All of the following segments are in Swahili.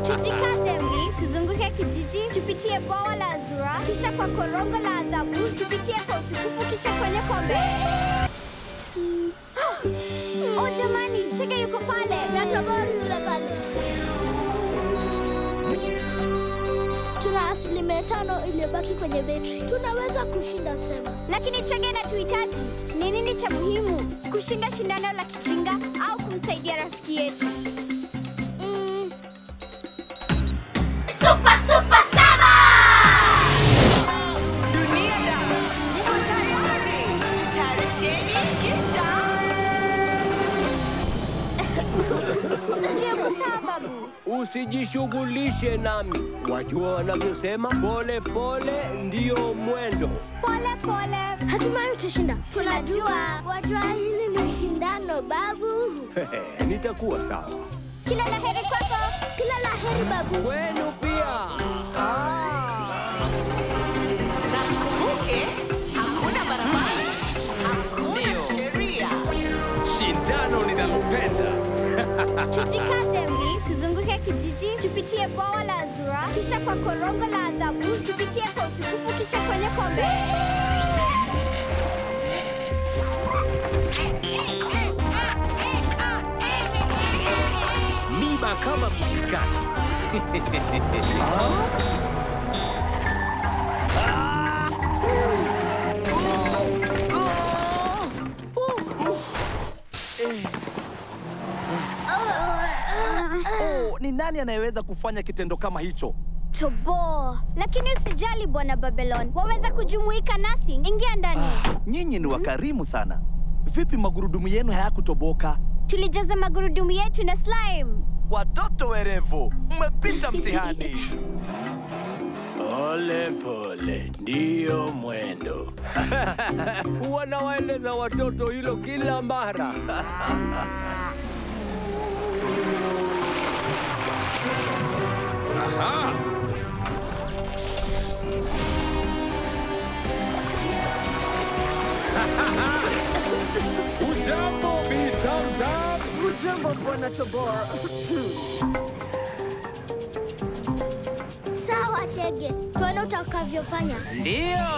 Tujikaze mli, tuzunguke kijiji, tupitie bwawa la Azura, kisha kwa korongo la adhabu, tupitie kwa utukufu, kisha kwenye kombe. Oh jamani, Chege yuko pale. Na Tobori yule pale. Tuna 5% iliyobaki kwenye betri. Tunaweza kushinda sema. Lakini Chege anatuhitaji. Ni nini cha muhimu? Kushinda shindano la kijinga au kumsaidia rafiki yetu? Super Sama! Dunia da! Uko tayari? Tayarisheni kisha! Je, uko sawa babu? Usijishughulishe nami. Wajua wanavyosema, pole pole ndio mwendo. Pole pole. Hatimaye utashinda. Tunajua. Wajua hili ni shindano babu. Nitakuwa sawa. Kila la heri kwako. Kila la heri babu. Kwenu pia. Na mkumbuke, hakuna barabara, hakuna sheria. Shindano ninalopenda. Tujikaze mli, tuzunguke kijiji, tupitie bwawa la Azura, kisha kwa korongo la adhabu, tupitie kwa utukufu, kisha kwenye kombe. Miba kama mishikaki. Ni nani anayeweza kufanya kitendo kama hicho? Tobo. Lakini usijali bwana Babylon, waweza kujumuika nasi. Ingia ndani. Nyinyi ni wakarimu sana. Vipi magurudumu yenu hayakutoboka? Tulijaza magurudumu yetu na slime. Watoto werevu, mmepita mtihani. Pole pole ndio mwendo. Wanawaeleza watoto hilo kila mara. Aha! Ujambo Bitamtam. Ujambo bwana Tobor. Sawa Chege. Tuone utakavyofanya. Ndio!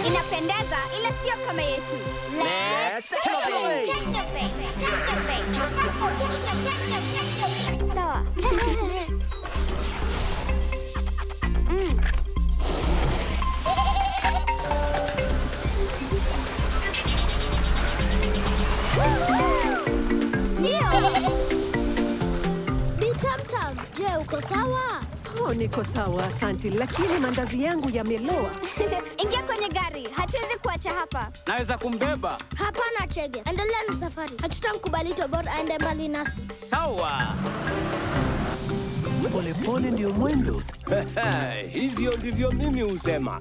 Inapendeza ila sio kama yetu. Let's celebrate. Sawa. Bitamtam, je, uko sawa? Oh, niko sawa, asante, lakini mandazi yangu yameloa. Ingia kwenye gari, hatuwezi kuacha hapa. Naweza kumbeba. Hapana Chege, endelea na safari. Hatutamkubali Tobor aende mbali nasi. Sawa. Pole pole ndio mwendo. Hivyo ndivyo mimi husema.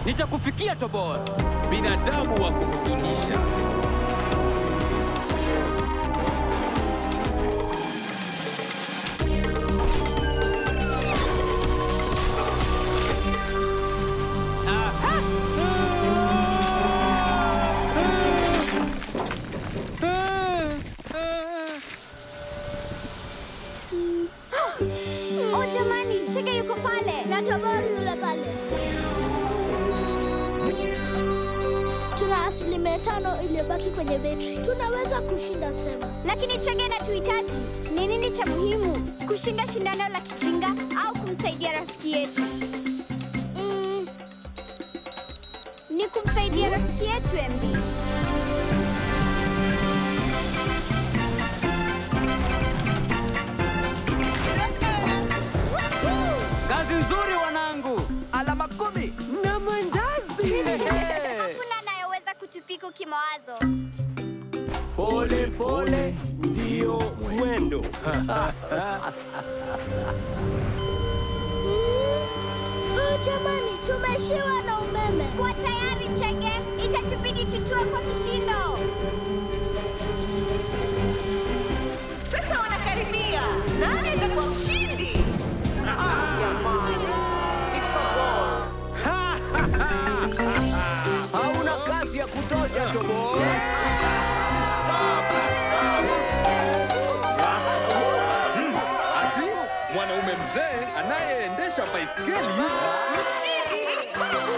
Nitakufikia Tobor. Binadamu wa kuhuzunisha. Oh jamani, Chege yuko pale. Na Tobor yule pale. Tuna 5% iliyobaki kwenye betri. Tunaweza kushinda sema. Lakini Chege anatuhitaji. Ni nini cha muhimu? Kushinda shindano la kijinga au kumsaidia rafiki yetu? Ni kumsaidia rafiki yetu MD. Kazi nzuri wanangu. Alama 10. Na mandazi. Hakuna anayeweza kutupiku kimawazo. Pole pole ndio mwendo. Oh jamani, tumeshiwa na umeme. Kuwa tayari Chege, itatubidi tutue kwa kishindo. Sasa wanakaribia. Nani atakuwa mshindi? Jamani. Ni Tobor. Hauna kazi ya kutosha Tobo. kuendesha baiskeli. Babu,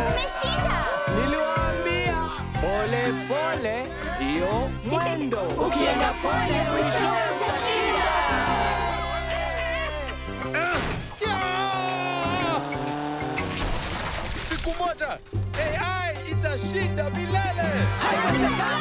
umeshinda. Niliwaambia pole pole ndio mwendo. Ukienda pole mwisho utashinda. Siku moja AI itashinda milele. Haiwezekani.